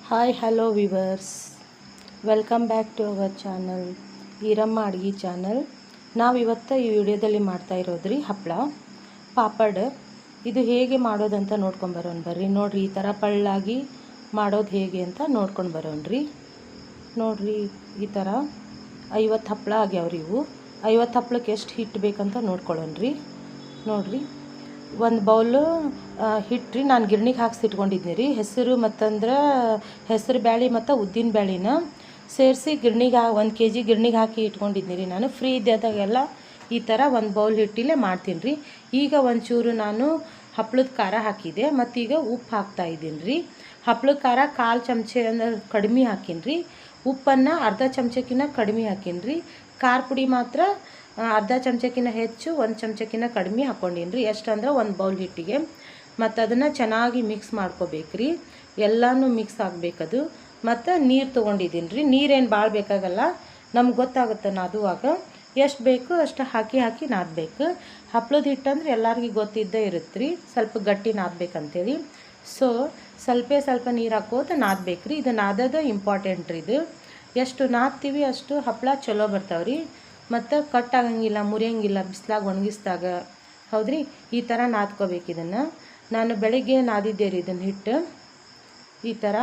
Hi hello viewers, welcome back to our channel Eeramma ಅಡುಗೆ channel. ನಾವಿವತ್ತು ಈ ವಿಡಿಯೋದಲ್ಲಿ ಮಾಡ್ತಾ ಇರೋದ್ರಿ ಹಪ್ಪಳ ಪಾಪಡ್. ಇದು ಹೇಗೆ ಮಾಡೋದಂತ ನೋಡ್ಕೊಂಡು ಬರ್ರಿ. ನೋಡಿರಿ, ಈ ಥರ ಪಳ್ಳಾಗಿ ಮಾಡೋದು ಹೇಗೆ ಅಂತ ನೋಡ್ಕೊಂಡು ಬರೋಣ್ರಿ. ನೋಡಿರಿ, ಈ ಥರ 50 ಹಪ್ಪಳ ಆಗ್ಯಾವ್ರಿ. ಇವು 50 ಹಪ್ಪಳಕ್ಕೆ ಎಷ್ಟು ಹಿಟ್ಟು ಬೇಕಂತ ನೋಡ್ಕೊಳ್ಳೋಣ್ರಿ. ನೋಡಿರಿ, ಒಂದು ಬೌಲು ಹಿಟ್ಟು ರೀ ನಾನು ಗಿರ್ಣಿಗೆ ಹಾಕ್ಸಿಟ್ಕೊಂಡಿದ್ನಿ ರೀ. ಹೆಸರು ಮತ್ತಂದ್ರೆ ಹೆಸರು ಬ್ಯಾಳೆ ಮತ್ತು ಉದ್ದಿನ ಬ್ಯಾಳಿನ ಸೇರಿಸಿ ಗಿರ್ಣಿಗೆ 1 kg ಗಿರ್ಣಿಗೆ ಹಾಕಿ ಇಟ್ಕೊಂಡಿದ್ನಿ ರೀ. ನಾನು ಫ್ರೀ ಇದ್ದಾಗೆಲ್ಲ ಈ ಥರ ಒಂದು ಬೌಲ್ ಹಿಟ್ಟಿಲೆ ಮಾಡ್ತೀನಿ ರೀ. ಈಗ ಒಂಚೂರು ನಾನು ಹಪ್ಳದ ಖಾರ ಹಾಕಿದೆ, ಮತ್ತೀಗ ಉಪ್ಪು ಹಾಕ್ತಾ ಇದ್ದೀನಿ ರೀ. ಹಪ್ಳದ ಖಾರ 1/4 ಚಮಚೆ ಅಂದ್ರೆ ಕಡಿಮೆ ಹಾಕೀನಿ ರೀ. ಉಪ್ಪನ್ನು ಅರ್ಧ ಚಮಚಕ್ಕಿಂತ ಕಡಿಮೆ ಹಾಕೀನಿ ರೀ. ಖಾರ ಪುಡಿ ಮಾತ್ರ ಅರ್ಧ ಚಮಚಕ್ಕಿಂತ ಹೆಚ್ಚು, 1 ಚಮಚಕ್ಕಿಂತ ಕಡಿಮೆ ಹಾಕ್ಕೊಂಡೀನಿ ರೀ. ಎಷ್ಟಂದ್ರೆ 1 ಬೌಲ್ ಹಿಟ್ಟಿಗೆ. ಮತ್ತು ಅದನ್ನು ಚೆನ್ನಾಗಿ ಮಿಕ್ಸ್ ಮಾಡ್ಕೋಬೇಕು ರೀ. ಎಲ್ಲನೂ ಮಿಕ್ಸ್ ಆಗಬೇಕದು. ಮತ್ತು ನೀರು ತೊಗೊಂಡಿದ್ದೀನಿ ರೀ. ನೀರೇನು ಭಾಳ ಬೇಕಾಗಲ್ಲ, ನಮ್ಗೆ ಗೊತ್ತಾಗುತ್ತೆ ನಾದುವಾಗ. ಎಷ್ಟು ಬೇಕು ಅಷ್ಟು ಹಾಕಿ ನಾದಬೇಕು. ಹಪ್ಳದ ಹಿಟ್ಟು ಅಂದ್ರೆ ಎಲ್ಲರಿಗೂ ಗೊತ್ತಿದ್ದೇ ಇರುತ್ತೆ ರೀ, ಸ್ವಲ್ಪ ಗಟ್ಟಿ ನಾದಬೇಕಂತೇಳಿ. ಸೊ ಸ್ವಲ್ಪ ನೀರು ಹಾಕೋದು ನಾದಬೇಕು ರೀ. ಇದು ನಾದೋದು ಇಂಪಾರ್ಟೆಂಟ್ ರೀ. ಇದು ಎಷ್ಟು ನಾದ್ತೀವಿ ಅಷ್ಟು ಹಪ್ಪಳ ಚಲೋ ಬರ್ತಾವೆ ರೀ. ಮತ್ತು ಕಟ್ ಆಗಂಗಿಲ್ಲ, ಮುರಿಯಂಗಿಲ್ಲ ಬಿಸಿಲಾಗ ಒಣಗಿಸಿದಾಗ. ಹೌದ್ರಿ, ಈ ಥರ ನಾದ್ಕೋಬೇಕು ಇದನ್ನು. ನಾನು ಬೆಳಿಗ್ಗೆ ನಾದಿದ್ದೆ ರೀ ಇದನ್ನು ಹಿಟ್ಟು. ಈ ಥರ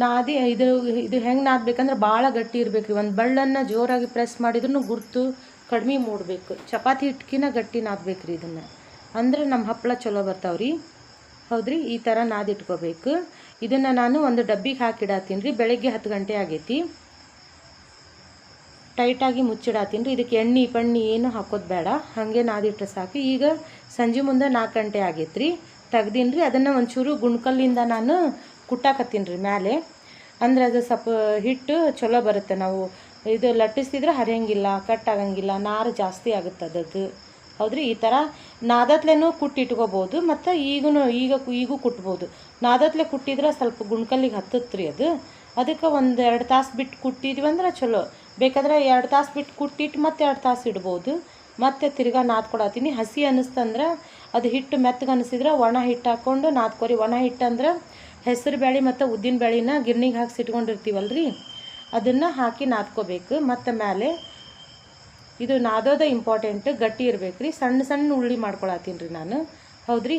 ನಾದಿ ಇದು ಹೆಂಗೆ ನಾದಬೇಕಂದ್ರೆ ಭಾಳ ಗಟ್ಟಿ ಇರಬೇಕು ರೀ. ಒಂದು ಬಳ್ಳನ್ನು ಜೋರಾಗಿ ಪ್ರೆಸ್ ಮಾಡಿದ್ರೂ ಗುರ್ತು ಕಡಿಮೆ ಮೂಡಬೇಕು. ಚಪಾತಿ ಹಿಟ್ಟಿನ ಗಟ್ಟಿ ನಾದಬೇಕು ರೀ ಇದನ್ನು, ಅಂದರೆ ನಮ್ಮ ಹಪ್ಪಳ ಚಲೋ ಬರ್ತಾವೆ ರೀ. ಹೌದ್ರಿ, ಈ ಥರ ನಾದಿಟ್ಕೋಬೇಕು. ಇದನ್ನು ನಾನು ಒಂದು ಡಬ್ಬಿಗೆ ಹಾಕಿಡತ್ತೀನಿ ರೀ. ಬೆಳಗ್ಗೆ 10 ಗಂಟೆ ಆಗೈತಿ. ಟೈಟಾಗಿ ಮುಚ್ಚಿಡತ್ತೀನಿ ರೀ. ಇದಕ್ಕೆ ಎಣ್ಣೆ ಪಣ್ಣಿ ಏನು ಹಾಕೋದು ಬೇಡ, ಹಾಗೆ ನಾದಿಟ್ರೆ ಸಾಕು. ಈಗ ಸಂಜೆ ಮುಂದೆ 4 ಗಂಟೆ ಆಗೈತೆ ರೀ. ತೆಗ್ದೀನಿ ರೀ. ಅದನ್ನು ಒಂಚೂರು ಗುಣ್ಕಲ್ಲಿಂದ ನಾನು ಕುಟ್ಟಾಕತ್ತೀನಿ ರೀ ಮ್ಯಾಲೆ. ಅಂದರೆ ಅದು ಸ್ವಲ್ಪ ಹಿಟ್ಟು ಚಲೋ ಬರುತ್ತೆ. ನಾವು ಇದು ಲಟ್ಟಿಸ್ತಿದ್ರೆ ಹರಿಯಂಗಿಲ್ಲ, ಕಟ್ ಆಗಂಗಿಲ್ಲ, ನಾರು ಜಾಸ್ತಿ ಆಗುತ್ತೆ ಅದದ್ದು. ಹೌದ್ರಿ, ಈ ಥರ ನಾದತ್ಲೇನೂ ಕುಟ್ಟಿಟ್ಕೋಬೋದು. ಮತ್ತು ಈಗೂ ಕುಟ್ಬೋದು. ನಾದತ್ಲೆ ಕುಟ್ಟಿದ್ರೆ ಸ್ವಲ್ಪ ಗುಣ್ಕಲ್ಲಿಗೆ ಹತ್ತುತ್ತೆ ರೀ ಅದು. ಅದಕ್ಕೆ 1-2 ತಾಸು ಬಿಟ್ಟು ಕುಟ್ಟಿದ್ವಿ ಅಂದ್ರೆ ಚಲೋ. ಬೇಕಾದ್ರೆ 2 ತಾಸು ಬಿಟ್ಟು ಕುಟ್ಟಿಟ್ಟು ಮತ್ತೆ 2 ತಾಸು ಇಡ್ಬೋದು. ಮತ್ತೆ ತಿರ್ಗಾ ನಾದ್ಕೊಡತ್ತೀನಿ. ಹಸಿ ಅನ್ನಿಸ್ತಂದ್ರೆ ಅದು ಹಿಟ್ಟು ಮೆತ್ತಗೆ ಅನಿಸಿದ್ರೆ ಒಣ ಹಿಟ್ಟು ಹಾಕ್ಕೊಂಡು ನಾದ್ಕೊರಿ. ಒಣ ಹಿಟ್ಟು ಅಂದ್ರೆ ಹೆಸರು ಬ್ಯಾಳೆ ಮತ್ತು ಉದ್ದಿನ ಬ್ಯಾಳಿನ ಗಿರ್ಣಿಗೆ ಹಾಕಿ ಇಟ್ಕೊಂಡಿರ್ತೀವಲ್ಲ ರೀ, ಅದನ್ನು ಹಾಕಿ ನಾದ್ಕೋಬೇಕು. ಮತ್ತು ಮೇಲೆ ಇದು ನಾದೋದ ಇಂಪಾರ್ಟೆಂಟ್, ಗಟ್ಟಿ ಇರಬೇಕು ರೀ. ಸಣ್ಣ ಉಳ್ಳಿ ಮಾಡ್ಕೊಳತ್ತೀನಿ ರೀ ನಾನು. ಹೌದ್ರಿ,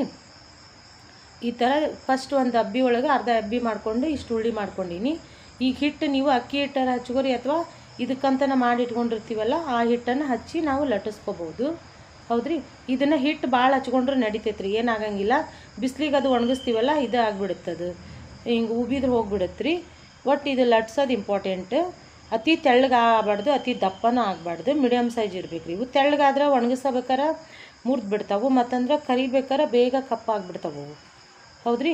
ಈ ಥರ ಫಸ್ಟ್ ಒಂದು ಅಬ್ಬಿ ಒಳಗೆ ಅರ್ಧ ಅಬ್ಬಿ ಮಾಡಿಕೊಂಡು ಇಷ್ಟು ಉಳ್ಳಿ ಮಾಡ್ಕೊಂಡೀನಿ. ಈಗ ಹಿಟ್ಟು ನೀವು ಅಕ್ಕಿ ಹಿಟ್ಟನ್ನು ಹಚ್ಕೋರಿ, ಅಥವಾ ಇದಕ್ಕಂತನ ಮಾಡಿ ಇಟ್ಕೊಂಡಿರ್ತೀವಲ್ಲ ಆ ಹಿಟ್ಟನ್ನು ಹಚ್ಚಿ ನಾವು ಲಟ್ಟಿಸ್ಕೋಬೋದು. ಹೌದ್ರಿ, ಇದನ್ನು ಹಿಟ್ಟು ಭಾಳ ಹಚ್ಕೊಂಡ್ರೆ ನಡಿತೈತೆ ರೀ, ಏನಾಗಂಗಿಲ್ಲ. ಬಿಸಿಲಿಗೆ ಅದು ಒಣಗಿಸ್ತೀವಲ್ಲ, ಇದು ಆಗಿಬಿಡುತ್ತದು, ಹಿಂಗೆ ಉಬಿದ್ರೆ ಹೋಗ್ಬಿಡುತ್ತೆ ರೀ. ಒಟ್ಟು ಇದು ಲಟ್ಸೋದು ಇಂಪಾರ್ಟೆಂಟ್. ಅತಿ ತೆಳ್ಳಗೆ ಆಗಬಾರ್ದು, ಅತಿ ದಪ್ಪನೂ ಆಗಬಾರ್ದು, ಮೀಡಿಯಮ್ ಸೈಜ್ ಇರ್ಬೇಕು ರೀ. ಇವು ತೆಳ್ಳಗಾದ್ರೆ ಒಣಗಿಸ್ಬೇಕಾರೆ ಮುರಿದು ಬಿಡ್ತಾವೆ, ಮತ್ತಂದ್ರೆ ಕರಿಬೇಕಾರೆ ಬೇಗ ಕಪ್ಪಾಗಿಬಿಡ್ತಾವೆ. ಹೌದ್ರಿ,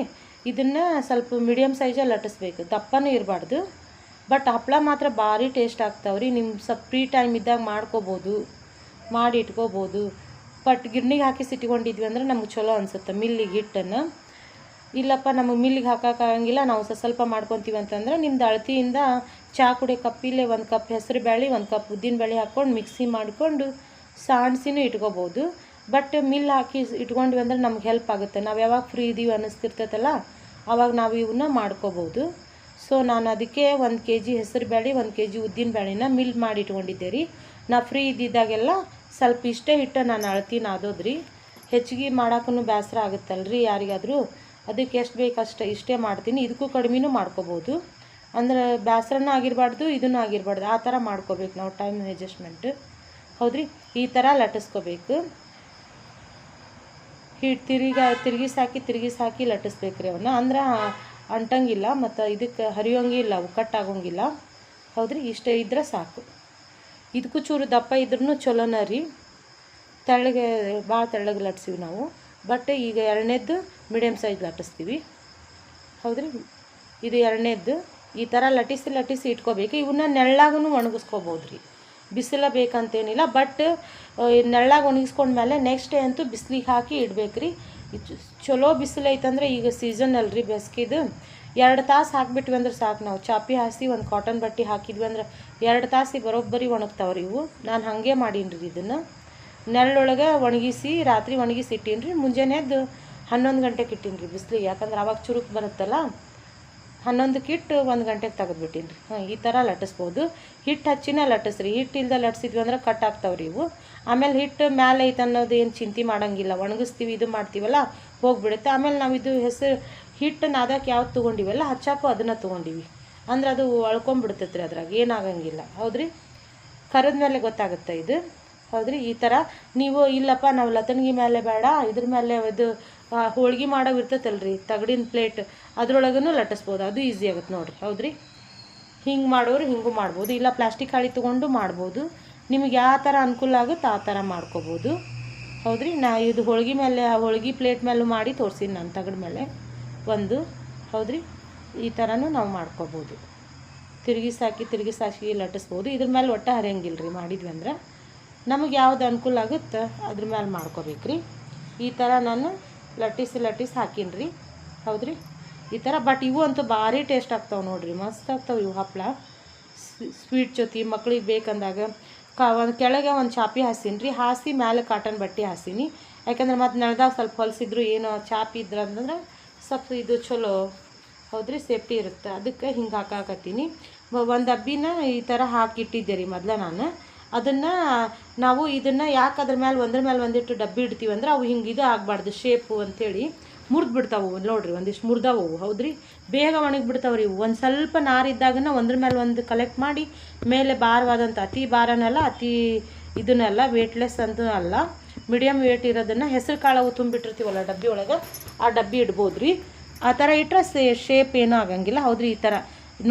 ಇದನ್ನು ಸ್ವಲ್ಪ ಮೀಡಿಯಮ್ ಸೈಜಲ್ಲಿ ಲಟ್ಟಿಸ್ಬೇಕು, ದಪ್ಪನೂ ಇರಬಾರ್ದು. ಬಟ್ ಹಪ್ಪಳ ಮಾತ್ರ ಭಾರಿ ಟೇಸ್ಟ್ ಆಗ್ತಾವೆ ರೀ. ನಿಮ್ಮ ಸ್ವಲ್ಪ ಫ್ರೀ ಟೈಮ್ ಇದ್ದಾಗ ಮಾಡ್ಕೋಬೋದು, ಮಾಡಿ ಇಟ್ಕೋಬೋದು. ಬಟ್ ಗಿರ್ಣಿಗೆ ಹಾಕಿ ಸಿಟ್ಕೊಂಡಿದ್ವಿ ಅಂದ್ರೆ ನಮ್ಗೆ ಚಲೋ ಅನಿಸುತ್ತೆ. ಮಿಲ್ಲಿಗೆ ಹಿಟ್ಟನ್ನು ಇಲ್ಲಪ್ಪ ನಮಗೆ ಮಿಲ್ಲಿಗೆ ಹಾಕೋಕ್ಕಾಗಂಗಿಲ್ಲ, ನಾವು ಸ್ವಲ್ಪ ಮಾಡ್ಕೊತೀವಿ ಅಂತಂದ್ರೆ ನಿಮ್ದು ಅಳತೆಯಿಂದ ಚಹಾ ಕುಡಿಯೋ ಕಪ್ಪಿಲ್ಲೇ 1 ಕಪ್ ಹೆಸರು ಬ್ಯಾಳೆ 1 ಕಪ್ ಉದ್ದಿನ ಬ್ಯಾಳೆ ಹಾಕ್ಕೊಂಡು ಮಿಕ್ಸಿ ಮಾಡಿಕೊಂಡು ಸಾಣಿಸಿನೂ ಇಟ್ಕೋಬೋದು. ಬಟ್ ಮಿಲ್ ಹಾಕಿ ಇಟ್ಕೊಂಡ್ವಿ ಅಂದ್ರೆ ನಮ್ಗೆ ಹೆಲ್ಪ್ ಆಗುತ್ತೆ. ನಾವು ಯಾವಾಗ ಫ್ರೀ ಇದ್ದೀವಿ ಅನ್ನಿಸ್ತಿರ್ತೈತಲ್ಲ ಆವಾಗ ನಾವು ಇವನ್ನ ಮಾಡ್ಕೋಬೋದು. ಸೊ ನಾನು ಅದಕ್ಕೆ 1 kg ಹೆಸರು ಬ್ಯಾಳೆ 1 kg ಉದ್ದಿನ ಬ್ಯಾಳೆನ ಮಿಲ್ ಮಾಡಿ ಇಟ್ಕೊಂಡಿದ್ದೆ ರೀ. ನಾ ಫ್ರೀ ಇದ್ದಿದ್ದಾಗೆಲ್ಲ ಸ್ವಲ್ಪ ಇಷ್ಟೇ ಹಿಟ್ಟು ನಾನು ಅಳತಿ ನಾದೋದ್ರಿ. ಹೆಚ್ಚಿಗೆ ಮಾಡೋಕ್ಕೂ ಬೇಸರ ಆಗುತ್ತಲ್ರಿ ಯಾರಿಗಾದರೂ. ಅದಕ್ಕೆ ಎಷ್ಟು ಬೇಕು ಇಷ್ಟೇ ಮಾಡ್ತೀನಿ. ಇದಕ್ಕೂ ಕಡಿಮೆನೂ ಮಾಡ್ಕೋಬೋದು. ಅಂದ್ರೆ ಬೇಸರನೂ ಆಗಿರಬಾರ್ದು, ಇದನ್ನೂ ಆಗಿರಬಾರ್ದು, ಆ ಥರ ಮಾಡ್ಕೋಬೇಕು ನಾವು, ಟೈಮ್ ಅಡ್ಜಸ್ಟ್ಮೆಂಟ್. ಹೌದ್ರಿ, ಈ ಥರ ಲಟ್ಟಿಸ್ಕೋಬೇಕು. ಹಿಟ್ಟು ತಿರುಗಿಸಿ ಹಾಕಿ ಲಟ್ಟಿಸ್ಬೇಕು ರೀ ಅವನ್ನ. ಅಂದ್ರೆ ಅಂಟಂಗಿಲ್ಲ ಮತ್ತು ಇದಕ್ಕೆ ಹರಿಯೋಂಗಿಲ್ಲ, ಅವು ಕಟ್ ಆಗೋಂಗಿಲ್ಲ. ಹೌದ್ರಿ, ಇಷ್ಟ ಇದ್ರೆ ಸಾಕು. ಇದಕ್ಕೂ ಚೂರು ದಪ್ಪ ಇದ್ರೂ ಚಲೋನ ರೀ. ಭಾಳ ತೆಳ್ಳಗೆ ಲಟ್ಸಿವಿ ನಾವು. ಬಟ್ ಈಗ 2ನೇದ್ದು ಮೀಡಿಯಮ್ ಸೈಜ್ ಲಟ್ಟಿಸ್ತೀವಿ. ಹೌದ್ರಿ, ಇದು 2ನೇದ್ದು. ಈ ಥರ ಲಟ್ಟಿಸಿ ಇಟ್ಕೋಬೇಕು. ಇವನ್ನ ನೆರಳಾಗೂ ಒಣಗಿಸ್ಕೋಬೋದು ರೀ, ಬಿಸಿಲ ಬೇಕಂತೇನಿಲ್ಲ. ಬಟ್ ನೆರಳಾಗಿ ಒಣಗಿಸ್ಕೊಂಡ್ಮೇಲೆ ನೆಕ್ಸ್ಟ್ ಡೇ ಅಂತೂ ಬಿಸಿಲಿಗೆ ಹಾಕಿ ಇಡ್ಬೇಕು ರೀ. ಚಲೋ ಬಿಸಿಲು ಐತಂದ್ರೆ ಈಗ ಸೀಸನ್ ಅಲ್ರಿ ಬೇಸಿಗೆದು, 2 ತಾಸು ಹಾಕಿಬಿಟ್ವಿ ಅಂದ್ರೆ ಸಾಕು. ನಾವು ಚಾಪಿ ಹಾಸಿ ಒಂದು ಕಾಟನ್ ಬಟ್ಟೆ ಹಾಕಿದ್ವಿ ಅಂದ್ರೆ 2 ತಾಸಿಗೆ ಬರೋಬ್ಬರಿ ಒಣಗ್ತಾವ್ರಿ ಇವು. ನಾನು ಹಾಗೆ ಮಾಡೀನಿ ರೀ. ಇದನ್ನು ನೆರಳೊಳಗೆ ಒಣಗಿಸಿ ರಾತ್ರಿ ಒಣಗಿಸಿ ಇಟ್ಟೀನಿ ರೀ. ಮುಂಜಾನೆ ಎದ್ದು 11 ಗಂಟೆಗೆ ಇಟ್ಟೀನಿ ರೀ ಬಿಸಿಲಿಗೆ, ಯಾಕಂದ್ರೆ ಆವಾಗ ಚುರುಕು ಬರುತ್ತಲ್ಲ. 11ಕ್ಕೆ ಇಟ್ಟು 1 ಗಂಟೆಗೆ ತೆಗೆದುಬಿಟ್ಟಿನಿ ರೀ. ಹಾಂ, ಈ ಥರ ಲಟ್ಟಿಸ್ಬೋದು. ಹಿಟ್ಟು ಹಚ್ಚಿನ ಲಟ್ಟಿಸ್ರಿ, ಹಿಟ್ಟು ಇಲ್ದ ಲಟ್ಸಿದ್ವಿ ಅಂದ್ರೆ ಕಟ್ ಆಗ್ತಾವ್ರಿ ಇವು. ಆಮೇಲೆ ಹಿಟ್ಟು ಮ್ಯಾಲೆ ಐತೆ ಅನ್ನೋದು ಏನು ಚಿಂತೆ ಮಾಡೋಂಗಿಲ್ಲ, ಒಣಗಿಸ್ತೀವಿ ಇದು ಮಾಡ್ತೀವಲ್ಲ ಹೋಗಿಬಿಡುತ್ತೆ. ಆಮೇಲೆ ನಾವು ಇದು ಹೆಸರು ಹಿಟ್ಟು ನಾದಕ್ಕೆ ಯಾವ್ದು ತೊಗೊಂಡಿವಲ್ಲ ಹಚ್ಚಾಕು ಅದನ್ನು ತೊಗೊಂಡಿವಿ ಅಂದ್ರೆ ಅದು ಅಳ್ಕೊಂಬಿಡ್ತೈತೆ ರೀ, ಅದ್ರಾಗ ಏನಾಗಂಗಿಲ್ಲ. ಹೌದ್ರಿ, ಕರಿದ ಮೇಲೆ ಗೊತ್ತಾಗುತ್ತೆ ಇದು. ಹೌದ್ರಿ, ಈ ಥರ ನೀವು ಇಲ್ಲಪ್ಪ ನಾವು ಲತನ್ಗಿ ಮೇಲೆ ಬೇಡ ಇದ್ರ ಮೇಲೆ ಇದು ಹೋಳ್ಗೆ ಮಾಡೋವು ಇರ್ತೈತಲ್ರಿ ತಗಡಿನ ಪ್ಲೇಟ್, ಅದ್ರೊಳಗೂ ಲಟ್ಟಿಸ್ಬೋದು, ಅದು ಈಸಿ ಆಗುತ್ತೆ ನೋಡಿರಿ. ಹೌದ್ರಿ, ಹಿಂಗೆ ಮಾಡೋರು ಹಿಂಗೂ ಮಾಡ್ಬೋದು, ಇಲ್ಲ ಪ್ಲಾಸ್ಟಿಕ್ ಹಾಳಿ ತೊಗೊಂಡು ಮಾಡ್ಬೋದು. ನಿಮಗೆ ಯಾವ ಥರ ಅನುಕೂಲ ಆಗುತ್ತೆ ಆ ಥರ ಮಾಡ್ಕೋಬೋದು. ಹೌದ್ರಿ, ನಾ ಇದು ಹೋಳ್ಗೆ ಮೇಲೆ ಹೋಳ್ಗೆ ಪ್ಲೇಟ್ ಮೇಲೂ ಮಾಡಿ ತೋರಿಸಿನಿ ನಾನು ತಗಡ ಮೇಲೆ ಒಂದು. ಹೌದ್ರಿ, ಈ ಥರನೂ ನಾವು ಮಾಡ್ಕೋಬೋದು. ತಿರುಗಿ ಸಾಕಿ ಲಟ್ಟಿಸ್ಬೋದು. ಇದ್ರ ಮೇಲೆ ಒಟ್ಟು ಹರಿಯಂಗಿಲ್ಲ ರೀ ಮಾಡಿದ್ವಿ ಅಂದ್ರೆ. ನಮಗೆ ಯಾವ್ದು ಅನುಕೂಲ ಆಗುತ್ತೆ ಅದ್ರ ಮೇಲೆ ಮಾಡ್ಕೋಬೇಕ್ರಿ. ಈ ಥರ ನಾನು ಲಟ್ಟಿಸಿ ಹಾಕೀನಿ ರೀ. ಹೌದ್ರಿ, ಈ ಥರ. ಬಟ್ ಇವು ಅಂತೂ ಭಾರಿ ಟೇಸ್ಟ್ ಆಗ್ತಾವೆ ನೋಡಿರಿ, ಮಸ್ತ್ ಆಗ್ತಾವೆ ಇವು ಹಪ್ಪಳ. ಸ್ವೀಟ್ ಜೊತೆ ಮಕ್ಳಿಗೆ ಬೇಕಂದಾಗ ಒಂದು ಕೆಳಗೆ ಒಂದು ಚಾಪಿ ಹಾಸೀನಿ ರೀ, ಹಾಸಿ ಮೇಲೆ ಕಾಟನ್ ಬಟ್ಟೆ ಹಾಸೀನಿ. ಯಾಕಂದ್ರೆ ಮತ್ತು ನೆಲದಾಗ ಸ್ವಲ್ಪ ಹೊಲಿಸಿದ್ರು ಏನೋ ಚಾಪಿ ಇದ್ರೆ ಅಂತಂದ್ರೆ ಸ್ವಲ್ಪ ಇದು ಚಲೋ. ಹೌದ್ರಿ, ಸೇಫ್ಟಿ ಇರುತ್ತೆ, ಅದಕ್ಕೆ ಹಿಂಗೆ ಹಾಕಾಕತ್ತೀನಿ. ಒಂದು ಡಬ್ಬಿನ ಈ ಥರ ಹಾಕಿಟ್ಟಿದ್ದೆ ರೀ ಮೊದಲ ನಾನು. ಅದನ್ನು ನಾವು ಇದನ್ನು ಯಾಕೆ ಅದ್ರ ಮೇಲೆ ಒಂದ್ರ ಮೇಲೆ ಒಂದಿಟ್ಟು ಡಬ್ಬಿ ಇಡ್ತೀವಿ ಅಂದ್ರೆ ಅವು ಹಿಂಗೆ ಇದು ಆಗಬಾರ್ದು ಶೇಪು ಅಂಥೇಳಿ ಮುರಿದು ಬಿಡ್ತಾವೆ ನೋಡಿರಿ, ಒಂದಿಷ್ಟು ಮುರಿದಾವು. ಹೌದ್ರಿ, ಬೇಗ ಒಣಗಿ ಬಿಡ್ತಾವೆ ರೀ. ಒಂದು ಸ್ವಲ್ಪ ನಾರಿದ್ದಾಗನ ಒಂದ್ರ ಮೇಲೆ ಒಂದು ಕಲೆಕ್ಟ್ ಮಾಡಿ ಮೇಲೆ ಭಾರವಾದಂಥ ಅತಿ ಭಾರನಲ್ಲ ಅತಿ ಇದನ್ನೆಲ್ಲ ವೇಟ್ಲೆಸ್ ಅಂತೂ ಅಲ್ಲ, ಮೀಡಿಯಮ್ ವೇಟ್ ಇರೋದನ್ನು ಹೆಸರು ಕಾಳವು ತುಂಬಿಟ್ಟಿರ್ತೀವಲ್ಲ ಡಬ್ಬಿ ಒಳಗೆ, ಆ ಡಬ್ಬಿ ಇಡ್ಬೋದು ರೀ. ಆ ಥರ ಇಟ್ಟರೆ ಶೇಪ್ ಏನೂ ಆಗಂಗಿಲ್ಲ. ಹೌದ್ರಿ, ಈ ಥರ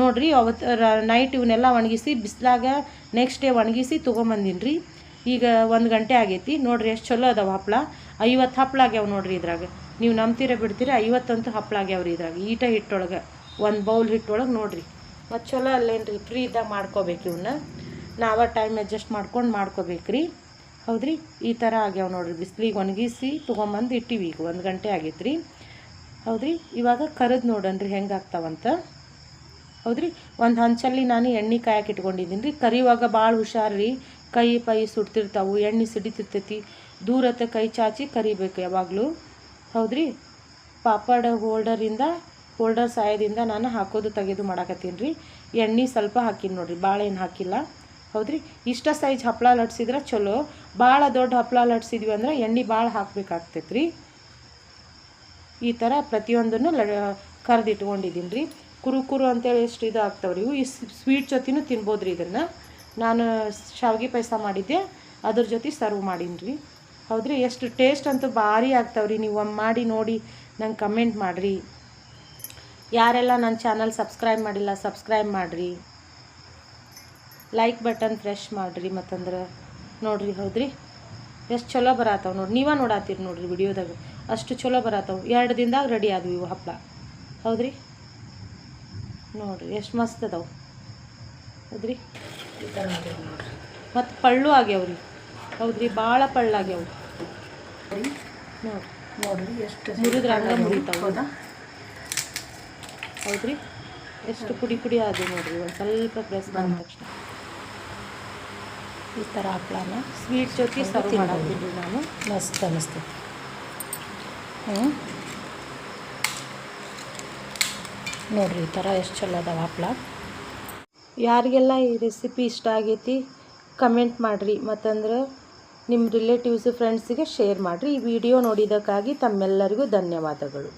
ನೋಡಿರಿ. ಅವತ್ತು ನೈಟ್ ಇವನ್ನೆಲ್ಲ ಒಣಗಿಸಿ ಬಿಸಿಲಾಗ ನೆಕ್ಸ್ಟ್ ಡೇ ಒಣಗಿಸಿ ತೊಗೊಂಬಂದಿನಿ ರೀ. ಈಗ 1 ಗಂಟೆ ಆಗೈತಿ ನೋಡಿರಿ, ಎಷ್ಟು ಚಲೋ ಅದಾವೆ ಹಪ್ಪಳ. 50 ಹಪ್ಪಳ ಆಗ್ಯಾವ ನೋಡಿರಿ ಇದ್ರಾಗ. ನೀವು ನಂಬ್ತೀರ ಬಿಡ್ತೀರಿ, 50 ಅಂತೂ ಹಪ್ಪಳ ಆಗ್ಯಾವ್ರಿ ಇದ್ರಾಗ ಈಟ ಹಿಟ್ಟೊಳಗೆ, 1 ಬೌಲ್ ಹಿಟ್ಟೊಳಗೆ ನೋಡಿರಿ. ಮತ್ತು ಚಲೋ ಅಲ್ಲೇನು ರೀ, ಫ್ರೀ ಇದ್ದಾಗ ಮಾಡ್ಕೋಬೇಕು ಇವನ್ನ. ನಾವೇ ಟೈಮ್ ಅಡ್ಜಸ್ಟ್ ಮಾಡ್ಕೋಬೇಕು ರೀ. ಹೌದ್ರಿ, ಈ ಥರ ಆಗ್ಯಾವ ನೋಡಿರಿ. ಬಿಸಿಲಿಗೆ ಒಣಗಿಸಿ ತೊಗೊಂಬಂದು ಇಟ್ಟಿವಿ. ಈಗ 1 ಗಂಟೆ ಆಗೈತೆ ರೀ. ಹೌದ್ರಿ, ಇವಾಗ ಕರೆದು ನೋಡನ್ರಿ ಹೆಂಗೆ ಆಗ್ತಾವಂತ. ಹೌದ್ರಿ, ಒಂದು ಹಂಚಲ್ಲಿ ನಾನು ಎಣ್ಣೆ ಕಾಯಕ್ಕೆ ಇಟ್ಕೊಂಡಿದ್ದೀನಿ ರೀ. ಕರಿಯುವಾಗ ಭಾಳ ಹುಷಾರು ರೀ, ಕೈ ಪೈ ಸುಡ್ತಿರ್ತಾವೆ, ಎಣ್ಣೆ ಸಿಡಿತಿರ್ತೈತಿ. ದೂರತ್ತೆ ಕೈ ಚಾಚಿ ಕರಿಬೇಕು ಯಾವಾಗಲೂ. ಹೌದ್ರಿ, ಪಾಪಡ್ ಹೋಲ್ಡರ್ ಸಹಾಯದಿಂದ ನಾನು ಹಾಕೋದು ತೆಗೆದು ಮಾಡಾಕತ್ತೀನಿ ರೀ. ಎಣ್ಣೆ ಸ್ವಲ್ಪ ಹಾಕಿನಿ ನೋಡಿರಿ, ಭಾಳ ಏನು ಹಾಕಿಲ್ಲ. ಹೌದ್ರಿ, ಇಷ್ಟ ಸೈಜ್ ಹಪ್ಪಳ ಲಟ್ಸಿದ್ರೆ ಚಲೋ. ಭಾಳ ದೊಡ್ಡ ಹಪ್ಪಳ ಲಟ್ಸಿದ್ವಿ ಅಂದ್ರೆ ಎಣ್ಣೆ ಭಾಳ ಹಾಕ್ಬೇಕಾಗ್ತೈತೆ ರೀ. ಈ ಥರ ಪ್ರತಿಯೊಂದನ್ನು ಕರೆದಿಟ್ಕೊಂಡಿದ್ದೀನಿ ರೀ. ಕುರು ಅಂತೇಳಿ ಎಷ್ಟು ಇದು ಆಗ್ತಾವ್ರಿ ಇವು. ಈ ಸ್ವೀಟ್ ಜೊತೆನೂ ತಿನ್ಬೋದು ರೀ ಇದನ್ನು. ನಾನು ಶಾವಿಗೆ ಪಾಯಸ ಮಾಡಿದ್ದೆ, ಅದ್ರ ಜೊತೆ ಸರ್ವ್ ಮಾಡೀನಿ ರೀ. ಹೌದ್ರಿ, ಎಷ್ಟು ಟೇಸ್ಟ್ ಅಂತೂ ಭಾರಿ ಆಗ್ತಾವ್ರಿ. ನೀವು ಒಮ್ಮೆ ಮಾಡಿ ನೋಡಿ ನಂಗೆ ಕಮೆಂಟ್ ಮಾಡಿರಿ. ಯಾರೆಲ್ಲ ನನ್ನ ಚಾನಲ್ ಸಬ್ಸ್ಕ್ರೈಬ್ ಮಾಡಿಲ್ಲ ಸಬ್ಸ್ಕ್ರೈಬ್ ಮಾಡಿರಿ, ಲೈಕ್ ಬಟನ್ ಪ್ರೆಸ್ ಮಾಡಿರಿ. ಮತ್ತಂದ್ರೆ ನೋಡಿರಿ, ಹೌದ್ರಿ, ಎಷ್ಟು ಚಲೋ ಬರತ್ತಾವೆ ನೋಡಿ. ನೀವೇ ನೋಡತ್ತೀರಿ ನೋಡಿರಿ ವಿಡಿಯೋದಾಗ, ಅಷ್ಟು ಚಲೋ ಬರತ್ತಾವೆ. 2 ದಿನದಾಗ ರೆಡಿ ಆದವು ಇವು ಹಪ್ಪಳ. ಹೌದ್ರಿ, ನೋಡಿರಿ ಎಷ್ಟು ಮಸ್ತ್ ಅದಾವೆ. ಹೌದ್ರಿ, ಈ ಥರ ಆಗ್ಯಾವ ನೋಡಿರಿ. ಮತ್ತು ಪಳ್ಳು ಆಗ್ಯಾವ್ರಿ. ಹೌದ್ರಿ, ಭಾಳ ಪಳ್ಳಾಗ್ಯಾವ ನೋಡಿರಿ. ಎಷ್ಟು ಮುರಿದ್ರೆ ಹಂಗೆ ಮುರಿತಾವ. ಹೌದ್ರಿ, ಎಷ್ಟು ಪುಡಿ ಆದವು ನೋಡಿರಿ. ಒಂದು ಸ್ವಲ್ಪ ಪ್ರೆಸ್ ಮಾಡಿದ ತಕ್ಷಣ ಈ ಥರ ಹಪ್ಪಳನ ಸ್ವೀಟ್ ಜೊತೆ ಸರ್ವ್ ಮಾಡಾಕ್ತೀನಿ ನಾನು. ಮಸ್ತ್ ಅನ್ನಿಸ್ತೈತಿ. ನೋಡಿರಿ, ಈ ಥರ ಎಷ್ಟು ಚಲೋ ಅದಾವ ಹಪ್ಪಳ. ಯಾರಿಗೆಲ್ಲ ಈ ರೆಸಿಪಿ ಇಷ್ಟ ಆಗೈತಿ ಕಮೆಂಟ್ ಮಾಡಿರಿ. ಮತ್ತಂದ್ರೆ ನಿಮ್ಮ ರಿಲೇಟಿವ್ಸು ಫ್ರೆಂಡ್ಸಿಗೆ ಶೇರ್ ಮಾಡಿರಿ. ಈ ವಿಡಿಯೋ ನೋಡಿದ್ದಕ್ಕಾಗಿ ತಮ್ಮೆಲ್ಲರಿಗೂ ಧನ್ಯವಾದಗಳು.